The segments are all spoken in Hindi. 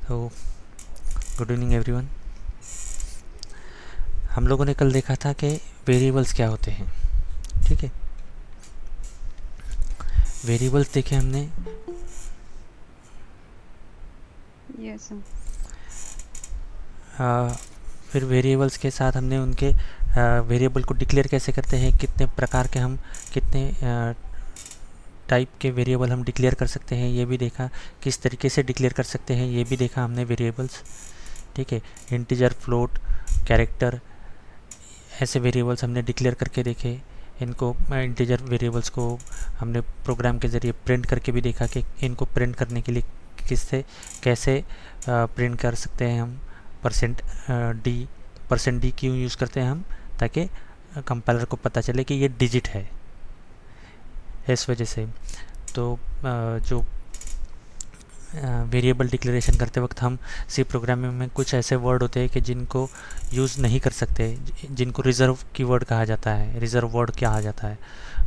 तो गुड इवनिंग एवरीवन। हम लोगों ने कल देखा था कि वेरिएबल्स क्या होते हैं। ठीक है, वेरिएबल्स देखे हमने। Yes sir. फिर वेरिएबल्स के साथ हमने उनके वेरिएबल को डिक्लेयर कैसे करते हैं, कितने प्रकार के हम कितने टाइप के वेरिएबल हम डिक्लेयर कर सकते हैं ये भी देखा, किस तरीके से डिक्लेयर कर सकते हैं ये भी देखा हमने वेरिएबल्स। ठीक है, इंटीजर, फ्लोट, कैरेक्टर, ऐसे वेरिएबल्स हमने डिक्लेयर करके देखे। इनको इंटीजर वेरिएबल्स को हमने प्रोग्राम के ज़रिए प्रिंट करके भी देखा कि इनको प्रिंट करने के लिए किससे कैसे प्रिंट कर सकते हैं हम। परसेंट डी क्यों यूज़ करते हैं हम, ताकि कंपाइलर को पता चले कि ये डिजिट है, इस वजह से। तो जो वेरिएबल डिक्लेरेशन करते वक्त हम सी प्रोग्रामिंग में कुछ ऐसे वर्ड होते हैं कि जिनको यूज़ नहीं कर सकते, जिनको रिज़र्व कीवर्ड कहा जाता है, रिज़र्व वर्ड कहा जाता है।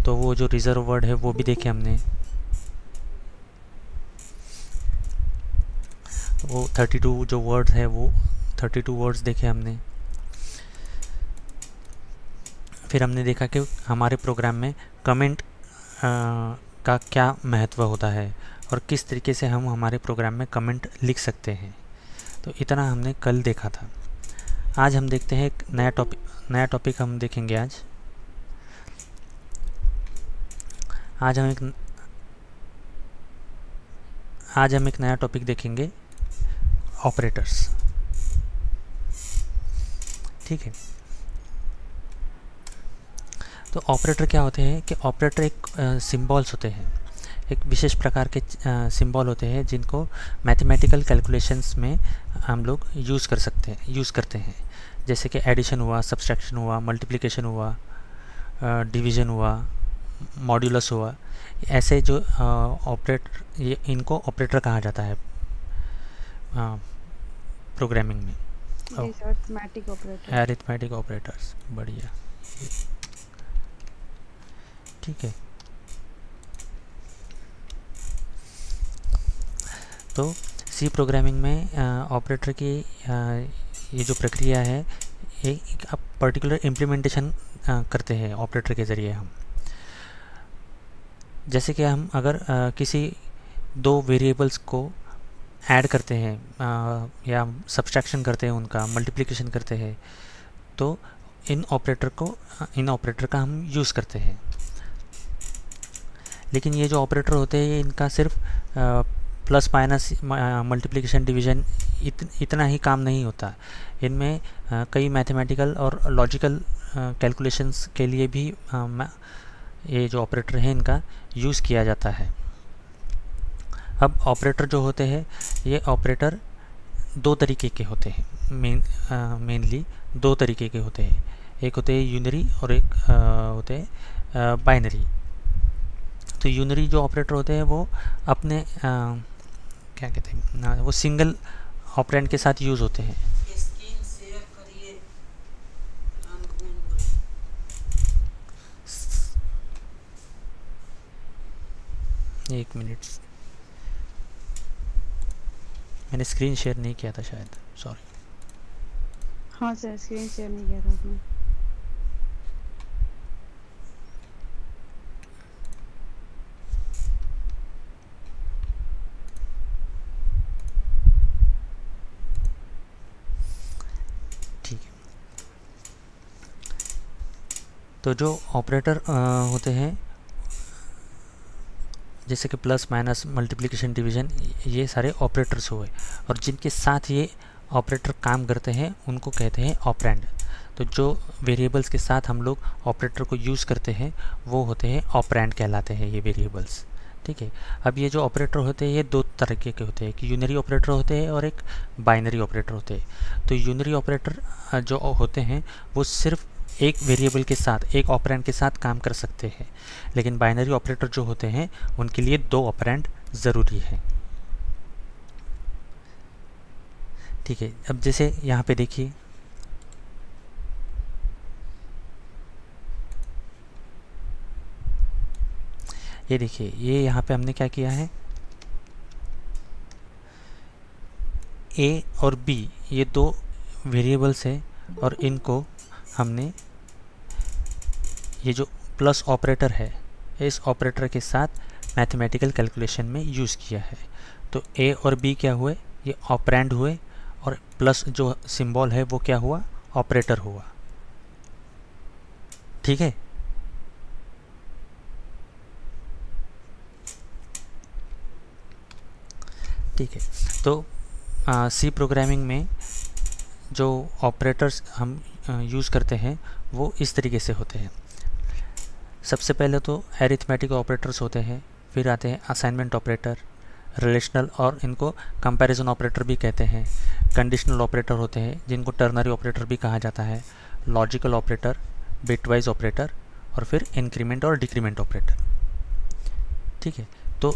तो वो जो रिज़र्व वर्ड है वो भी देखे हमने। वो 32 जो वर्ड्स है वो 32 वर्ड्स देखे हमने। फिर हमने देखा कि हमारे प्रोग्राम में कमेंट का क्या महत्व होता है और किस तरीके से हम हमारे प्रोग्राम में कमेंट लिख सकते हैं। तो इतना हमने कल देखा था। आज हम देखते हैं एक नया टॉपिक हम देखेंगे आज। आज हम एक नया टॉपिक देखेंगे, ऑपरेटर्स। ठीक है, तो ऑपरेटर क्या होते हैं कि ऑपरेटर एक सिंबल्स होते हैं, एक विशेष प्रकार के सिंबल होते हैं जिनको मैथमेटिकल कैलकुलेशंस में हम लोग यूज़ करते हैं। जैसे कि एडिशन हुआ, सब्सट्रैक्शन हुआ, मल्टीप्लिकेशन हुआ, डिवीज़न हुआ, मॉड्यूलस हुआ। ऐसे जो ऑपरेटर, ये इनको ऑपरेटर कहा जाता है प्रोग्रामिंग में। Yes, arithmetic operator. Arithmetic operators, बढ़िया। ठीक है, तो सी प्रोग्रामिंग में ऑपरेटर की ये जो प्रक्रिया है, एक पर्टिकुलर इम्प्लीमेंटेशन करते हैं ऑपरेटर के ज़रिए हम। जैसे कि हम अगर किसी दो वेरिएबल्स को ऐड करते हैं या सब्सट्रैक्शन करते हैं, उनका मल्टीप्लिकेशन करते हैं, तो इन ऑपरेटर का हम यूज़ करते हैं। लेकिन ये जो ऑपरेटर होते हैं, ये इनका सिर्फ प्लस माइनस, मल्टीप्लिकेशन, डिवीज़न इतना ही काम नहीं होता। इनमें कई मैथमेटिकल और लॉजिकल कैलकुलेशंस के लिए भी ये जो ऑपरेटर है इनका यूज़ किया जाता है। अब ऑपरेटर जो होते हैं, ये ऑपरेटर दो तरीके के होते हैं, मेनली दो तरीके के होते हैं। एक होते हैं यूनरी और एक होते हैं बाइनरी। तो यूनरी जो ऑपरेटर होते हैं वो अपने क्या कहते हैं, वो सिंगल ऑपरेंड के साथ यूज़ होते हैं। स्क्रीन शेयर करिए। एक मिनट, मैंने स्क्रीन शेयर नहीं किया था शायद, सॉरी। हाँ सर, स्क्रीन शेयर नहीं किया था आपने। ठीक है, तो जो ऑपरेटर होते हैं, जैसे कि प्लस माइनस, मल्टीप्लिकेशन, डिवीज़न, ये सारे ऑपरेटर्स हुए, और जिनके साथ ये ऑपरेटर काम करते हैं उनको कहते हैं ऑपरेंड। तो जो वेरिएबल्स के साथ हम लोग ऑपरेटर को यूज़ करते हैं वो होते हैं ऑपरेंड कहलाते हैं, ये वेरिएबल्स। ठीक है, अब ये जो ऑपरेटर होते हैं ये दो तरीके के होते हैं, एक यूनरी ऑपरेटर होते हैं और एक बाइनरी ऑपरेटर होते हैं। तो यूनरी ऑपरेटर जो होते हैं वो सिर्फ एक वेरिएबल के साथ, एक ऑपरेंड के साथ काम कर सकते हैं, लेकिन बाइनरी ऑपरेटर जो होते हैं उनके लिए दो ऑपरेंड ज़रूरी है। ठीक है, अब जैसे यहाँ पे देखिए, ये देखिए, ये यहाँ पे हमने क्या किया है, ए और बी ये दो वेरिएबल्स है और इनको हमने ये जो प्लस ऑपरेटर है इस ऑपरेटर के साथ मैथमेटिकल कैलकुलेशन में यूज़ किया है। तो ए और बी क्या हुए, ये ऑपरेंड हुए और प्लस जो सिंबल है वो क्या हुआ, ऑपरेटर हुआ। ठीक है, ठीक है। तो सी प्रोग्रामिंग में जो ऑपरेटर्स हम यूज़ करते हैं वो इस तरीके से होते हैं। सबसे पहले तो एरिथमेटिक ऑपरेटर्स होते हैं, फिर आते हैं असाइनमेंट ऑपरेटर, रिलेशनल और इनको कंपैरिजन ऑपरेटर भी कहते हैं। कंडीशनल ऑपरेटर होते हैं जिनको टर्नरी ऑपरेटर भी कहा जाता है, लॉजिकल ऑपरेटर, बिटवाइज ऑपरेटर और फिर इंक्रीमेंट और डिक्रीमेंट ऑपरेटर। ठीक है, तो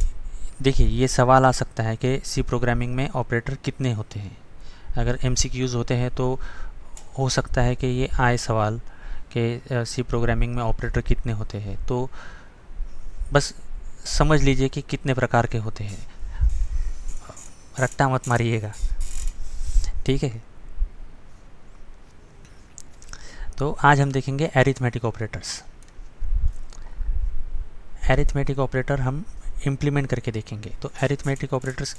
देखिए ये सवाल आ सकता है कि सी प्रोग्रामिंग में ऑपरेटर कितने होते हैं। अगर MCQs होते हैं तो हो सकता है कि ये आए सवाल कि सी प्रोग्रामिंग में ऑपरेटर कितने होते हैं, तो बस समझ लीजिए कि कितने प्रकार के होते हैं, रट्टा मत मारिएगा। ठीक है, तो आज हम देखेंगे एरिथमेटिक ऑपरेटर्स। एरिथमेटिक ऑपरेटर हम इम्प्लीमेंट करके देखेंगे। तो एरिथमेटिक ऑपरेटर्स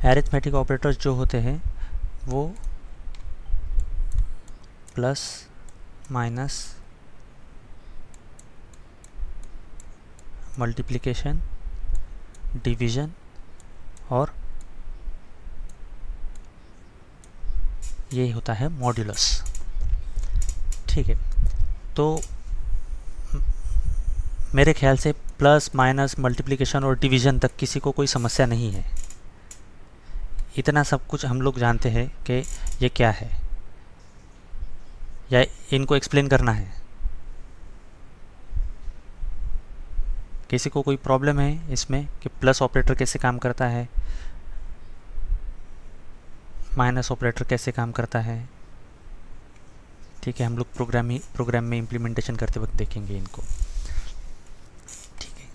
एरिथमेटिक ऑपरेटर्स जो होते हैं वो प्लस, माइनस, मल्टीप्लिकेशन, डिवीज़न और ये होता है मॉड्यूलस। ठीक है, तो मेरे ख्याल से प्लस, माइनस, मल्टीप्लिकेशन और डिवीज़न तक किसी को कोई समस्या नहीं है। इतना सब कुछ हम लोग जानते हैं कि ये क्या है या इनको एक्सप्लेन करना है। किसी को कोई प्रॉब्लम है इसमें कि प्लस ऑपरेटर कैसे काम करता है, माइनस ऑपरेटर कैसे काम करता है? ठीक है, हम लोग प्रोग्राम में इम्प्लीमेंटेशन करते वक्त देखेंगे इनको। ठीक है,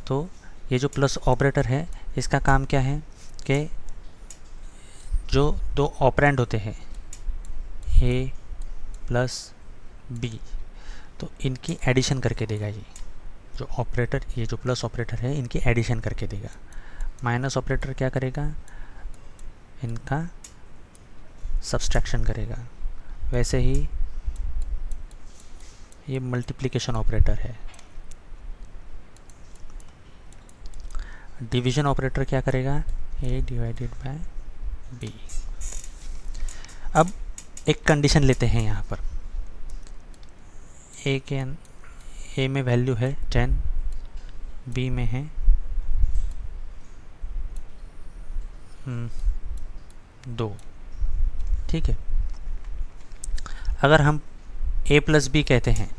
तो ये जो प्लस ऑपरेटर है इसका काम क्या है कि जो दो ऑपरेंड होते हैं ए प्लस बी, तो इनकी एडिशन करके देगा। ये जो ऑपरेटर, ये जो प्लस ऑपरेटर है इनकी एडिशन करके देगा। माइनस ऑपरेटर क्या करेगा, इनका सब्सट्रैक्शन करेगा। वैसे ही ये मल्टीप्लिकेशन ऑपरेटर है। डिवीज़न ऑपरेटर क्या करेगा, ए डिवाइडेड बाय बी। अब एक कंडीशन लेते हैं यहाँ पर, ए में वैल्यू है 10, बी में है 2। ठीक है, अगर हम a प्लस बी कहते हैं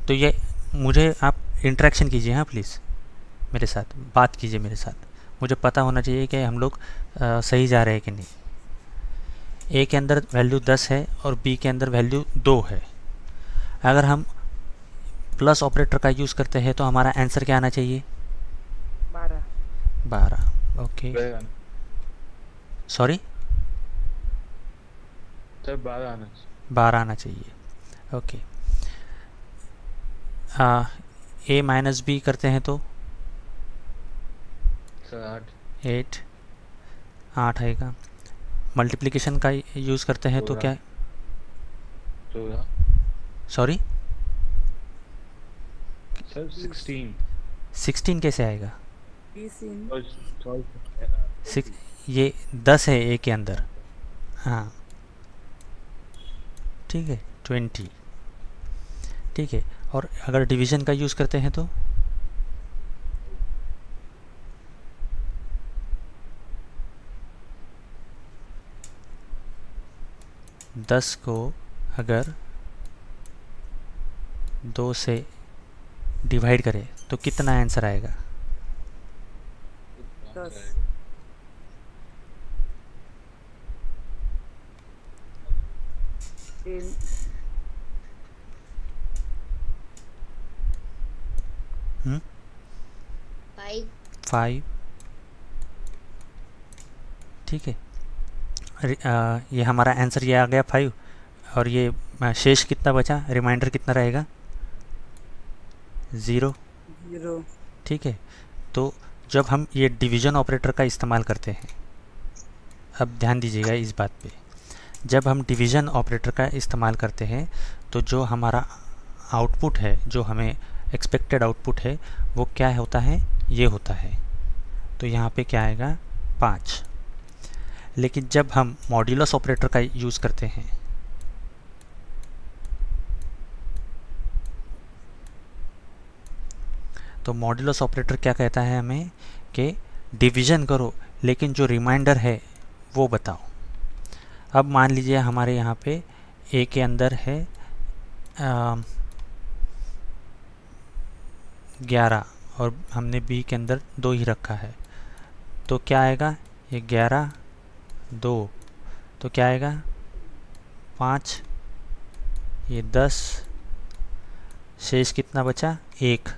तो ये, मुझे आप इंटरेक्शन कीजिए, हाँ प्लीज़ मेरे साथ बात कीजिए मेरे साथ। मुझे पता होना चाहिए कि हम लोग सही जा रहे हैं कि नहीं। a के अंदर वैल्यू 10 है और b के अंदर वैल्यू 2 है। अगर हम प्लस ऑपरेटर का यूज़ करते हैं तो हमारा आंसर क्या आना चाहिए, 12। ओके, सॉरी 12 आना चाहिए। ओके, ए माइनस बी करते हैं तो 8 आएगा। मल्टीप्लिकेशन का यूज़ करते हैं तो क्या, सॉरी 16 कैसे आएगा, ये 10 है ए के अंदर, हाँ ठीक है 20। ठीक है, और अगर डिवीज़न का यूज़ करते हैं तो 10 को अगर 2 से डिवाइड करें तो कितना आंसर आएगा, 10 5 5, ठीक है। ये हमारा आंसर ये आ गया 5, और ये शेष कितना बचा, रिमाइंडर कितना रहेगा, 0, 0 ठीक है। तो जब हम ये डिवीज़न ऑपरेटर का इस्तेमाल करते हैं, अब ध्यान दीजिएगा इस बात पे, जब हम डिवीज़न ऑपरेटर का इस्तेमाल करते हैं तो जो हमारा आउटपुट है, जो हमें एक्सपेक्टेड आउटपुट है, वो क्या होता है, ये होता है। तो यहाँ पे क्या आएगा, 5। लेकिन जब हम मॉड्यूलस ऑपरेटर का यूज़ करते हैं, तो मॉड्यूलस ऑपरेटर क्या कहता है हमें कि डिवीज़न करो लेकिन जो रिमाइंडर है वो बताओ। अब मान लीजिए हमारे यहाँ पे ए के अंदर है 11 और हमने बी के अंदर 2 ही रखा है, तो क्या आएगा, ये 11 2, तो क्या आएगा 5, ये 10, शेष कितना बचा, 1,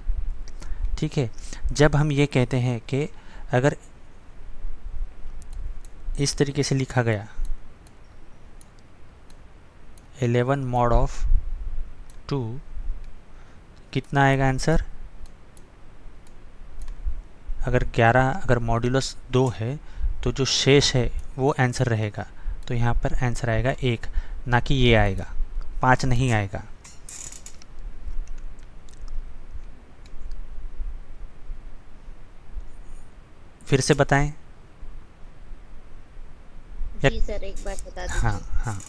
ठीक है। जब हम ये कहते हैं कि अगर इस तरीके से लिखा गया 11 mod ऑफ 2, कितना आएगा आंसर, अगर 11 अगर मॉड्यूलस 2 है तो जो शेष है वो आंसर रहेगा। तो यहाँ पर आंसर आएगा 1, ना कि ये आएगा, 5 नहीं आएगा। फिर से बताएं। जी सर, एक बार बता दीजिए। हाँ हाँ,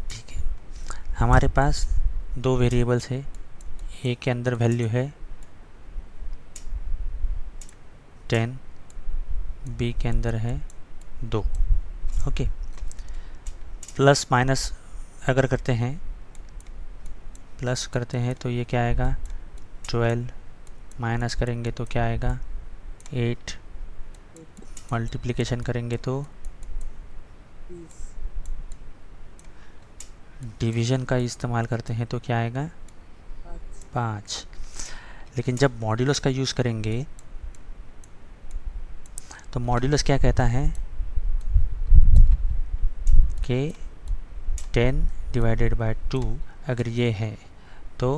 ठीक है। हमारे पास 2 वेरिएबल्स है, ए के अंदर वैल्यू है 10, बी के अंदर है 2, ओके। प्लस माइनस अगर करते हैं, प्लस करते हैं तो ये क्या आएगा 12, माइनस करेंगे तो क्या आएगा 8, मल्टीप्लिकेशन करेंगे तो डिवीज़न का इस्तेमाल करते हैं तो क्या आएगा 5। लेकिन जब मॉड्यूलस का यूज़ करेंगे तो मॉड्यूलस क्या कहता है कि 10 डिवाइडेड बाय 2 अगर ये है तो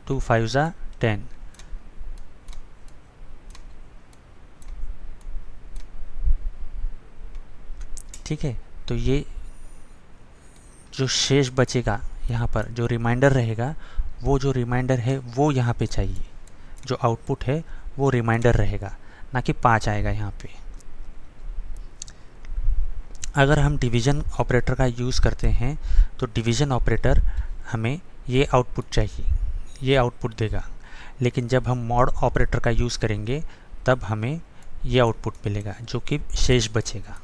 2 5 ज़ा 10, ठीक है। तो ये जो शेष बचेगा यहाँ पर, जो रिमाइंडर रहेगा, वो जो रिमाइंडर है वो यहाँ पे चाहिए, जो आउटपुट है वो रिमाइंडर रहेगा, ना कि 5 आएगा यहाँ पे। अगर हम डिवीज़न ऑपरेटर का यूज़ करते हैं तो डिवीज़न ऑपरेटर हमें ये आउटपुट चाहिए, ये आउटपुट देगा। लेकिन जब हम मॉड ऑपरेटर का यूज़ करेंगे तब हमें ये आउटपुट मिलेगा, जो कि शेष बचेगा।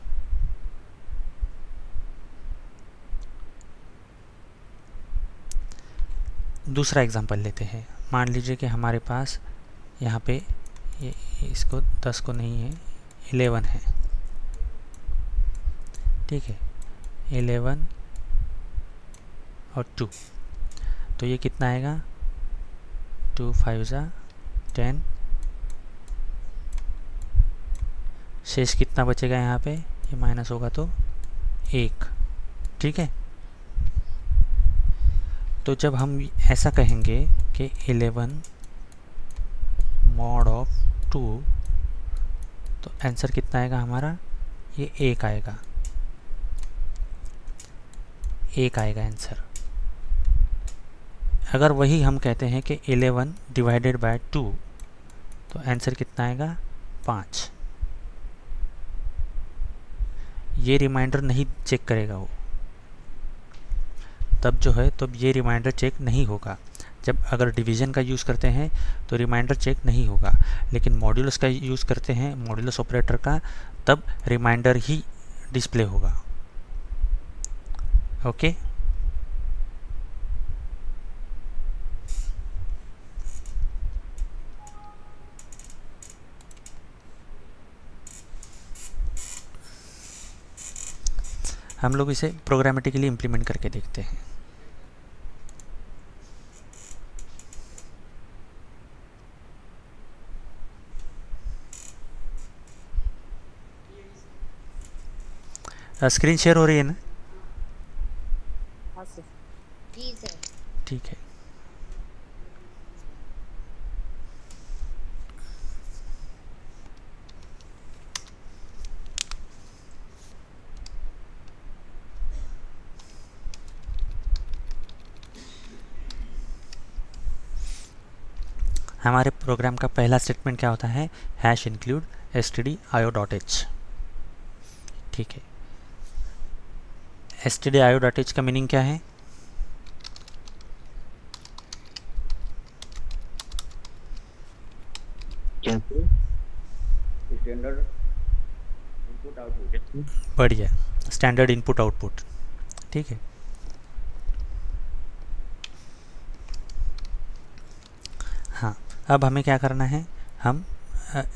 दूसरा एग्जांपल लेते हैं। मान लीजिए कि हमारे पास यहाँ पे ये इसको 10 को नहीं है, 11 है, ठीक है, 11 और 2, तो ये कितना आएगा 2 5 ज़ा 10, शेष कितना बचेगा यहाँ पे, ये माइनस होगा तो 1, ठीक है। तो जब हम ऐसा कहेंगे कि 11 mod ऑफ 2, तो आंसर कितना आएगा हमारा, ये 1 आएगा, 1 आएगा आंसर। अगर वही हम कहते हैं कि 11 डिवाइडेड बाय 2, तो आंसर कितना आएगा 5। ये रिमाइंडर नहीं चेक करेगा वो, तब जो है तब ये रिमाइंडर चेक नहीं होगा। जब अगर डिवीज़न का यूज़ करते हैं तो रिमाइंडर चेक नहीं होगा, लेकिन मॉड्यूलस का यूज़ करते हैं, मॉड्यूलस ऑपरेटर का, तब रिमाइंडर ही डिस्प्ले होगा। ओके, हम लोग इसे प्रोग्रामेटिकली इम्प्लीमेंट करके देखते हैं। स्क्रीन शेयर हो रही है ना? हाँ सर। जी सर। ठीक है। हमारे प्रोग्राम का पहला स्टेटमेंट क्या होता है? Hash include stdio.h। ठीक है, stdio.h का मीनिंग क्या है? Standard input output. बढ़िया, स्टैंडर्ड इनपुट आउटपुट। ठीक है, हाँ, अब हमें क्या करना है? हम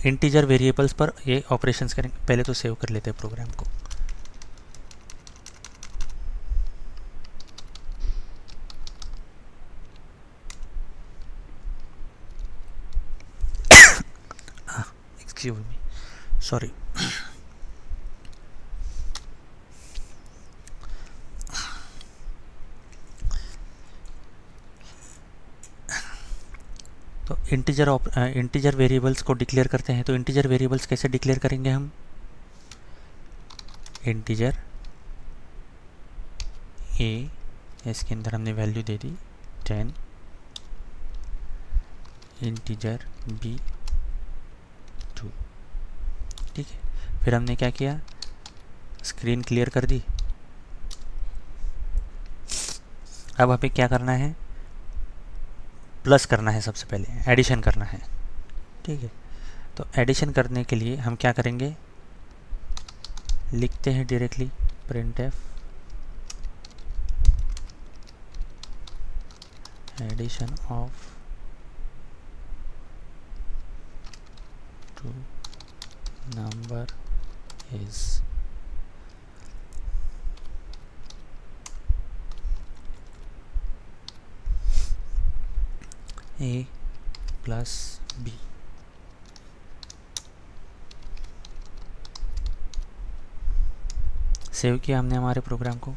इंटीजर वेरिएबल्स पर ये ऑपरेशंस करेंगे। पहले तो सेव कर लेते हैं प्रोग्राम को। Excuse me, sorry. तो इंटीजर वेरिएबल्स को डिक्लेयर करते हैं। तो इंटीजर वेरिएबल्स कैसे डिक्लेयर करेंगे हम? इंटीजर ए, इसके अंदर हमने वैल्यू दे दी 10, इंटीजर बी 2। ठीक है, फिर हमने क्या किया? स्क्रीन क्लियर कर दी। अब हमें क्या करना है? प्लस करना है, सबसे पहले एडिशन करना है। ठीक है, तो एडिशन करने के लिए हम क्या करेंगे? लिखते हैं directly printf addition of 2 number is a plus b। Save किया हमने हमारे प्रोग्राम को।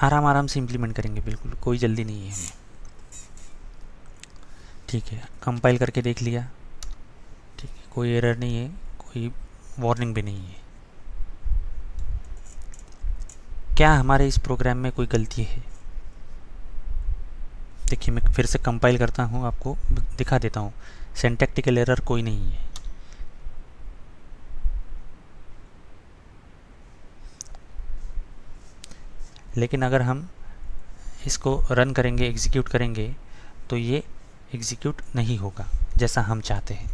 आराम से इम्प्लीमेंट करेंगे, बिल्कुल कोई जल्दी नहीं है हमें। ठीक है, कंपाइल करके देख लिया। ठीक है, कोई एरर नहीं है, कोई वार्निंग भी नहीं है। क्या हमारे इस प्रोग्राम में कोई गलती है? देखिए, मैं फिर से कंपाइल करता हूँ, आपको दिखा देता हूँ। सिंटैक्टिकल एरर कोई नहीं है। लेकिन अगर हम इसको रन करेंगे, एग्जीक्यूट करेंगे, तो ये एग्जीक्यूट नहीं होगा जैसा हम चाहते हैं।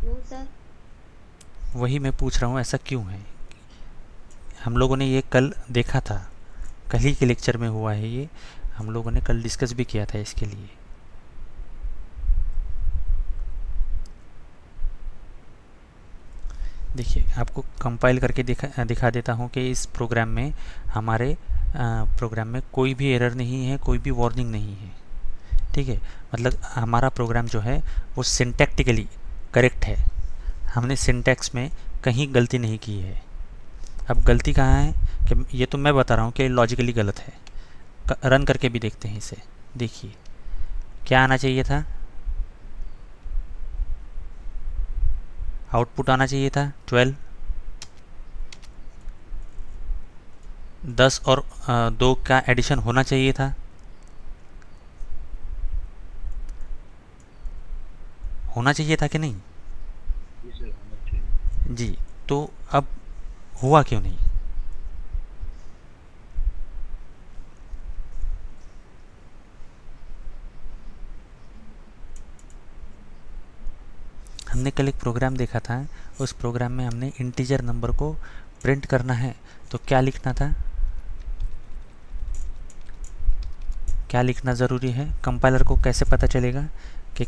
क्यों सर? वही मैं पूछ रहा हूँ, ऐसा क्यों है? हम लोगों ने ये कल देखा था, कल ही के लेक्चर में हुआ है ये। हम लोगों ने कल डिस्कस भी किया था इसके लिए। देखिए, आपको कंपाइल करके दिखा देता हूँ कि इस प्रोग्राम में, हमारे प्रोग्राम में कोई भी एरर नहीं है, कोई भी वार्निंग नहीं है। ठीक है, मतलब हमारा प्रोग्राम जो है वो सिंटैक्टिकली करेक्ट है। हमने सिंटैक्स में कहीं गलती नहीं की है। अब गलती कहाँ है? कि ये तो मैं बता रहा हूँ कि लॉजिकली गलत है। रन करके भी देखते हैं इसे। देखिए, क्या आना चाहिए था? आउटपुट आना चाहिए था 12। 10 और 2 का एडिशन होना चाहिए था। होना चाहिए था कि नहीं? जी, तो अब हुआ क्यों नहीं? हमने कल एक प्रोग्राम देखा था, उस प्रोग्राम में हमने इंटीजर नंबर को प्रिंट करना है तो क्या लिखना था, क्या लिखना ज़रूरी है, कंपाइलर को कैसे पता चलेगा कि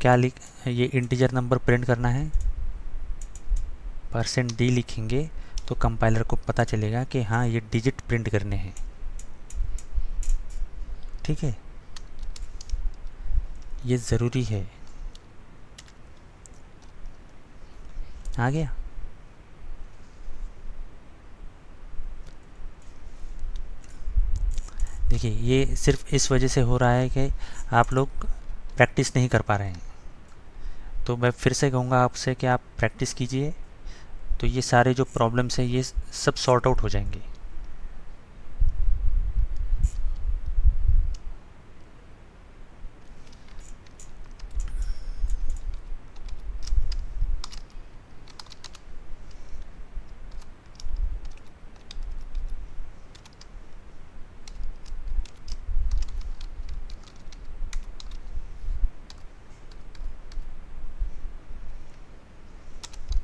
क्या ये इंटीजर नंबर प्रिंट करना है। %d लिखेंगे तो कंपाइलर को पता चलेगा कि हाँ ये डिजिट प्रिंट करने हैं। ठीक है, ये ज़रूरी है। आ गया। देखिए ये सिर्फ इस वजह से हो रहा है कि आप लोग प्रैक्टिस नहीं कर पा रहे हैं। तो मैं फिर से कहूँगा आपसे कि आप प्रैक्टिस कीजिए, तो ये सारे जो प्रॉब्लम्स हैं ये सब सॉर्ट आउट हो जाएंगे।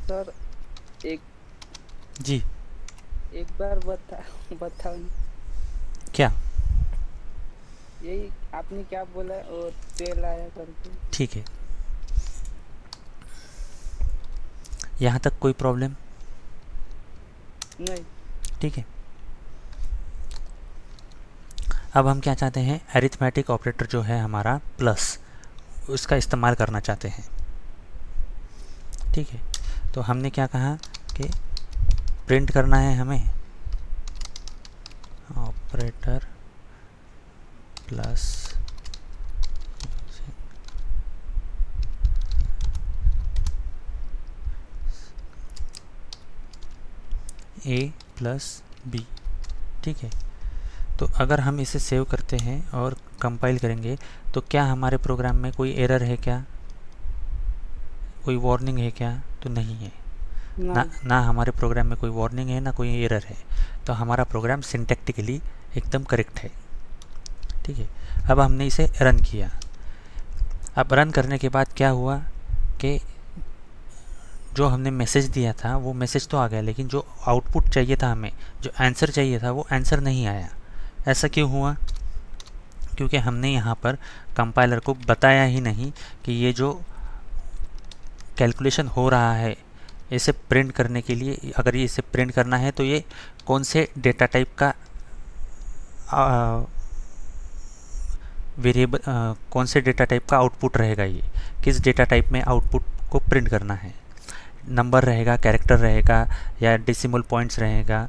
सर एक जी एक बार बताओ क्या, यही आपने क्या बोला और तेल आया करके। ठीक है, यहाँ तक कोई प्रॉब्लम नहीं। ठीक है। अब हम क्या चाहते हैं, अरिथमेटिक ऑपरेटर जो है हमारा प्लस, उसका इस्तेमाल करना चाहते हैं। ठीक है, तो हमने क्या कहा कि प्रिंट करना है हमें operator plus a plus b। ठीक है, तो अगर हम इसे सेव करते हैं और कंपाइल करेंगे तो क्या हमारे प्रोग्राम में कोई एरर है क्या, कोई वार्निंग है क्या, तो नहीं है ना हमारे प्रोग्राम में कोई वार्निंग है ना कोई एरर है। तो हमारा प्रोग्राम सिंटैक्टिकली एकदम करेक्ट है। ठीक है, अब हमने इसे रन किया। अब रन करने के बाद क्या हुआ कि जो हमने मैसेज दिया था वो मैसेज तो आ गया, लेकिन जो आउटपुट चाहिए था हमें, जो आंसर चाहिए था वो आंसर नहीं आया। ऐसा क्यों हुआ, क्योंकि हमने यहाँ पर कंपाइलर को बताया ही नहीं कि ये जो कैलकुलेशन हो रहा है इसे प्रिंट करने के लिए, अगर ये इसे प्रिंट करना है तो ये कौन से डेटा टाइप का वेरिएबल, कौन से डेटा टाइप का आउटपुट रहेगा, ये किस डेटा टाइप में आउटपुट को प्रिंट करना है, नंबर रहेगा, कैरेक्टर रहेगा या डेसिमल पॉइंट्स रहेगा,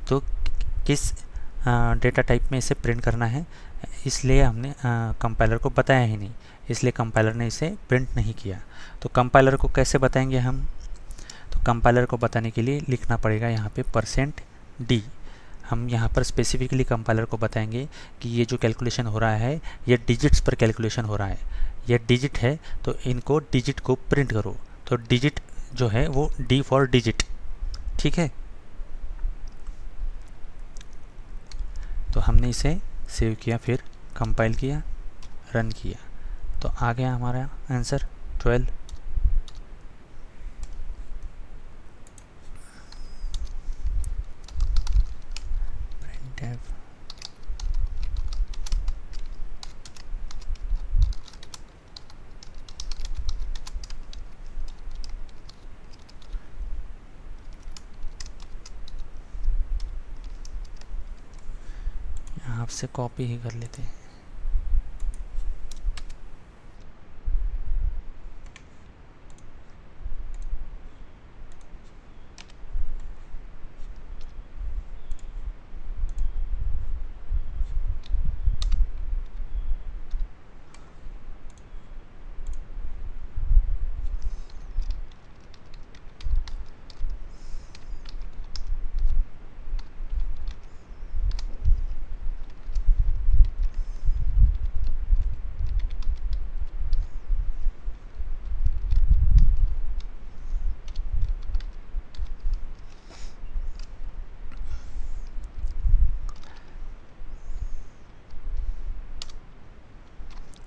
तो किस डेटा टाइप में इसे प्रिंट करना है। इसलिए हमने कंपाइलर को बताया ही नहीं, इसलिए कंपाइलर ने इसे प्रिंट नहीं किया। तो कंपाइलर को कैसे बताएंगे हम, तो कंपाइलर को बताने के लिए लिखना पड़ेगा यहाँ पे %d। हम यहाँ पर स्पेसिफिकली कंपाइलर को बताएंगे कि ये जो कैलकुलेशन हो रहा है ये डिजिट्स पर कैलकुलेशन हो रहा है, ये डिजिट है तो इनको डिजिट को प्रिंट करो। तो डिजिट जो है वो d फॉर डिजिट। ठीक है, तो हमने इसे सेव किया, फिर कंपाइल किया, रन किया, तो आ गया हमारा आंसर 12। आपसे कॉपी ही कर लेते हैं।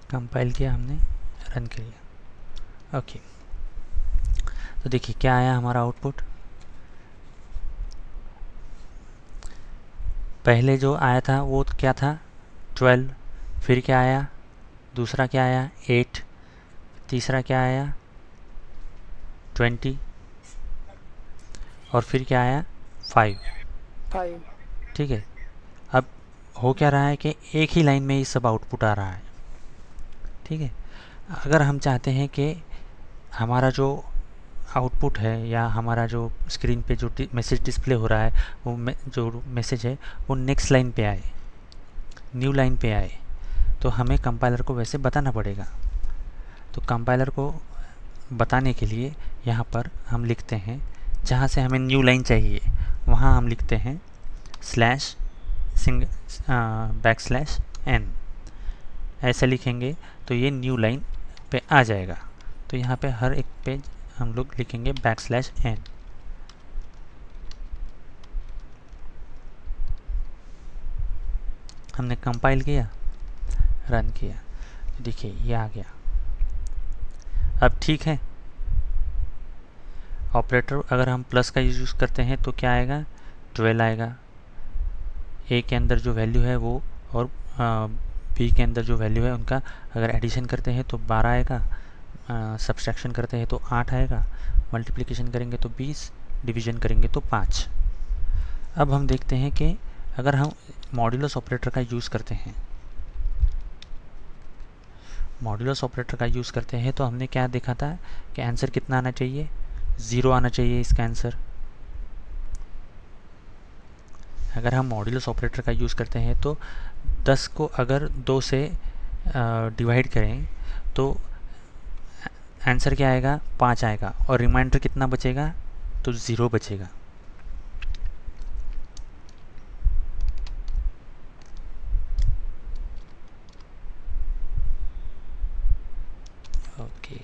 कंपाइल किया हमने, रन किया। ओके, तो देखिए क्या आया हमारा आउटपुट। पहले जो आया था वो क्या था 12, फिर क्या आया, दूसरा क्या आया 8, तीसरा क्या आया 20 और फिर क्या आया 5। 5। ठीक है, अब हो क्या रहा है कि एक ही लाइन में ये सब आउटपुट आ रहा है। ठीक है, अगर हम चाहते हैं कि हमारा जो आउटपुट है या हमारा जो स्क्रीन पे जो मैसेज डिस्प्ले हो रहा है वो जो मैसेज है वो नेक्स्ट लाइन पे आए, न्यू लाइन पे आए, तो हमें कंपाइलर को वैसे बताना पड़ेगा। तो कंपाइलर को बताने के लिए यहाँ पर हम लिखते हैं, जहाँ से हमें न्यू लाइन चाहिए वहाँ हम लिखते हैं /n। ऐसे लिखेंगे तो ये न्यू लाइन पे आ जाएगा। तो यहाँ पे हर एक पेज हम लोग लिखेंगे /n। हमने कंपाइल किया, रन किया, तो देखिए ये आ गया। अब ठीक है, ऑपरेटर अगर हम प्लस का यूज़ करते हैं तो क्या आएगा 12 आएगा। ए के अंदर जो वैल्यू है वो और बी के अंदर जो वैल्यू है उनका अगर एडिशन करते हैं तो 12 आएगा, सब्सट्रैक्शन करते हैं तो 8 आएगा, मल्टीप्लिकेशन करेंगे तो 20, डिवीजन करेंगे तो 5। अब हम देखते हैं कि अगर हम मॉड्यूलस ऑपरेटर का यूज़ करते हैं, मॉड्यूलस ऑपरेटर का यूज़ करते हैं तो हमने क्या देखा था कि आंसर कितना आना चाहिए, 0 आना चाहिए इसका आंसर। अगर हम मॉड्यूलस ऑपरेटर का यूज़ करते हैं तो 10 को अगर 2 से डिवाइड करें तो आंसर क्या आएगा 5 आएगा, और रिमाइंडर कितना बचेगा तो 0 बचेगा। ओके,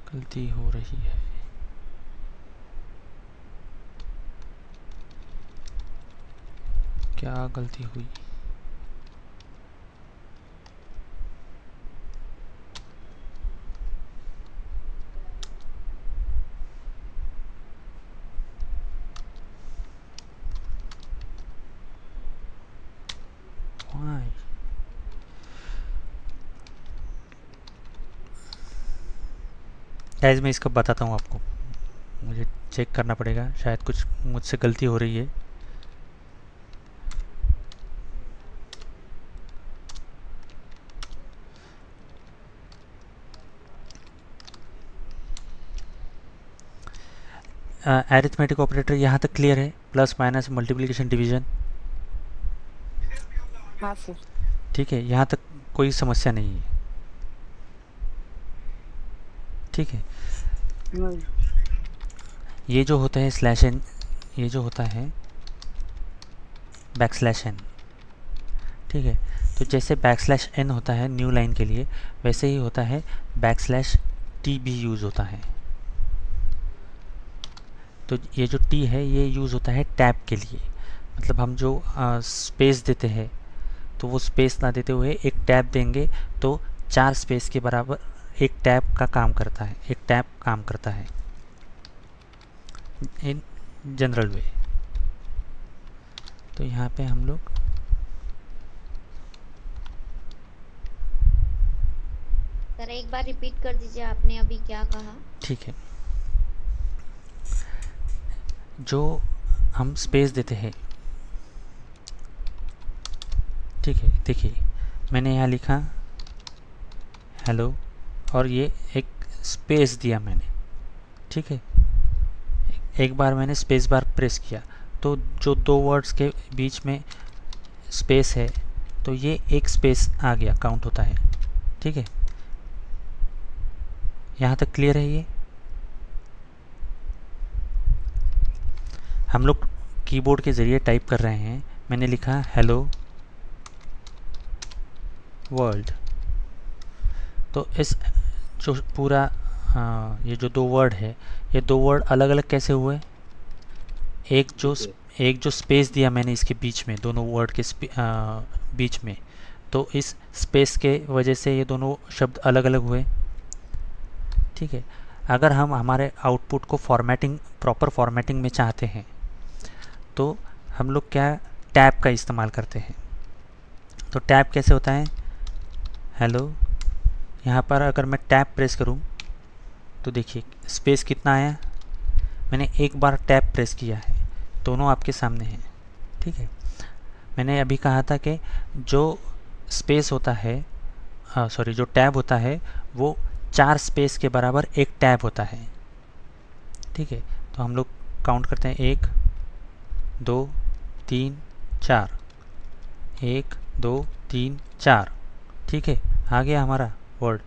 गलती हो रही है। क्या गलती हुई? Why? गाइस मैं इसका बताता हूँ आपको, मुझे चेक करना पड़ेगा, शायद कुछ मुझसे गलती हो रही है। अरिथमेटिक ऑपरेटर यहाँ तक क्लियर है, प्लस माइनस मल्टीप्लिकेशन डिवीजन। हाँ सर। ठीक है, यहाँ तक कोई समस्या नहीं है। ठीक है, ये जो होता है /n, ये जो होता है \n। ठीक है, तो जैसे \n होता है न्यू लाइन के लिए, वैसे ही होता है \t भी यूज़ होता है। तो ये जो t है ये यूज़ होता है टैब के लिए, मतलब हम जो स्पेस देते हैं तो वो स्पेस ना देते हुए एक टैब देंगे तो 4 स्पेस के बराबर एक टैब का काम करता है, एक टैब काम करता है इन जनरल वे। तो यहाँ पे हम लोग सर एक बार रिपीट कर दीजिए, आपने अभी क्या कहा? ठीक है, जो हम स्पेस देते हैं, ठीक है, देखिए मैंने यहाँ लिखा हेलो और ये एक स्पेस दिया मैंने। ठीक है, एक बार मैंने स्पेस बार प्रेस किया तो जो दो वर्ड्स के बीच में स्पेस है तो ये एक स्पेस आ गया, काउंट होता है। ठीक है, यहाँ तक क्लियर है ये? हम लोग कीबोर्ड के ज़रिए टाइप कर रहे हैं। मैंने लिखा हेलो वर्ल्ड। तो इस जो पूरा ये जो दो वर्ड है, ये दो वर्ड अलग अलग कैसे हुए? एक जो स्पेस दिया मैंने इसके बीच में, दोनों वर्ड के बीच में, तो इस स्पेस के वजह से ये दोनों शब्द अलग अलग हुए। ठीक है, अगर हम हमारे आउटपुट को प्रॉपर फॉर्मेटिंग में चाहते हैं तो हम लोग क्या टैब का इस्तेमाल करते हैं। तो टैब कैसे होता है? हेलो, यहाँ पर अगर मैं टैब प्रेस करूँ तो देखिए स्पेस कितना आया। मैंने एक बार टैब प्रेस किया है, दोनों आपके सामने हैं। ठीक है, मैंने अभी कहा था कि जो स्पेस होता है, जो टैब होता है वो 4 स्पेस के बराबर एक टैब होता है। ठीक है, तो हम लोग काउंट करते हैं 1 2 3 4, 1 2 3 4। ठीक है, आ गया हमारा वर्ड।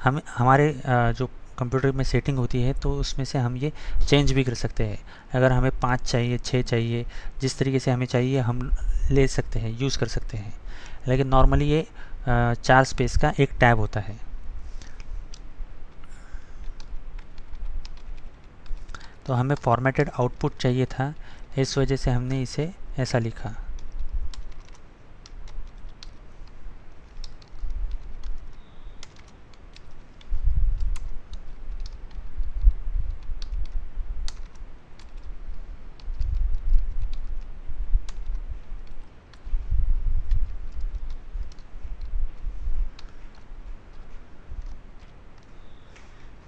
हमारे जो कंप्यूटर में सेटिंग होती है तो उसमें से हम ये चेंज भी कर सकते हैं। अगर हमें 5 चाहिए, 6 चाहिए, जिस तरीके से हमें चाहिए हम ले सकते हैं, यूज़ कर सकते हैं। लेकिन नॉर्मली ये 4 स्पेस का एक टैब होता है। तो हमें फॉर्मेटेड आउटपुट चाहिए था, इस वजह से हमने इसे ऐसा लिखा।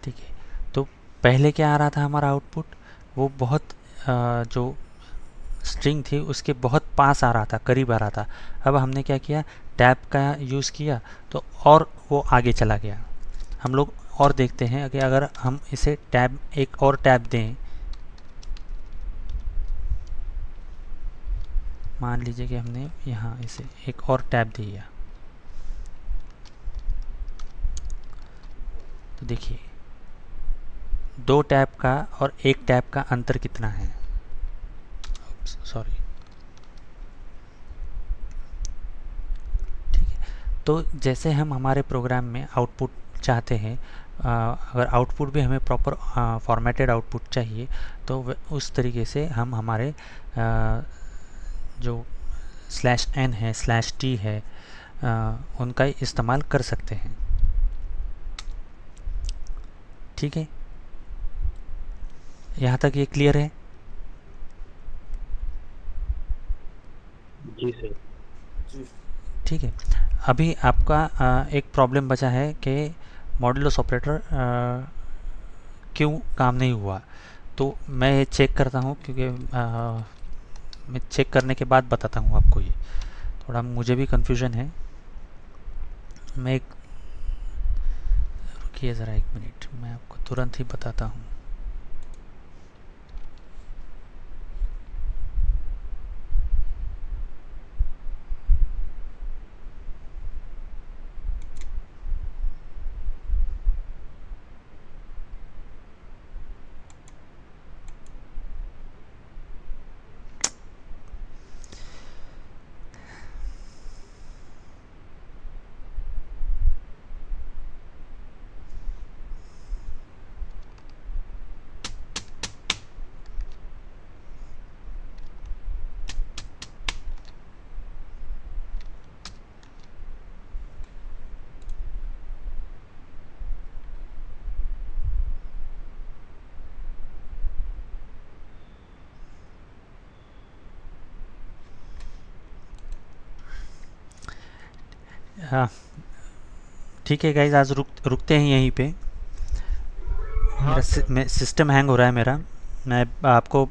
ठीक है, तो पहले क्या आ रहा था हमारा आउटपुट? वो बहुत जो स्ट्रिंग थी उसके बहुत पास आ रहा था, करीब आ रहा था। अब हमने क्या किया, टैब का यूज़ किया तो और वो आगे चला गया। हम लोग और देखते हैं कि अगर हम इसे टैब, एक और टैब दें, मान लीजिए कि हमने यहाँ इसे एक और टैब दिया, तो देखिए 2 टैब का और 1 टैब का अंतर कितना है। सॉरी। ठीक है, तो जैसे हम हमारे प्रोग्राम में आउटपुट चाहते हैं, अगर आउटपुट भी हमें प्रॉपर फॉर्मेटेड आउटपुट चाहिए तो उस तरीके से हम हमारे जो /n है, /t है, उनका इस्तेमाल कर सकते हैं। ठीक है, यहाँ तक ये क्लियर है? जी सर। ठीक है, अभी आपका एक प्रॉब्लम बचा है कि मॉड्यूलस ऑपरेटर क्यों काम नहीं हुआ। तो मैं ये चेक करता हूँ, क्योंकि मैं चेक करने के बाद बताता हूँ आपको। ये थोड़ा मुझे भी कंफ्यूजन है। मैं रुकिए ज़रा 1 मिनट, मैं आपको तुरंत ही बताता हूँ। हाँ ठीक है गाइज, आज रुकते हैं यहीं पे। मेरा सिस्टम हैंग हो रहा है मेरा। मैं आपको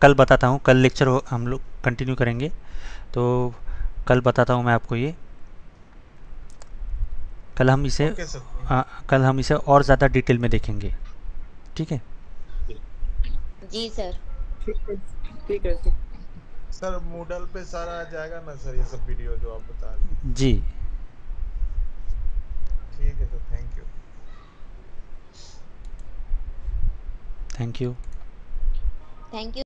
कल बताता हूँ, कल लेक्चर हम लोग कंटिन्यू करेंगे, तो कल बताता हूँ मैं आपको ये। कल हम इसे ओके सर। कल हम इसे और ज़्यादा डिटेल में देखेंगे, ठीक है। जी सर। ठीक है ठीक है ठीक। सर मूडल पे सारा आ जाएगा ना सर, ये सब वीडियो जो आप बता रहे हैं? जी, ठीक है sir, thank you. Thank you. Thank you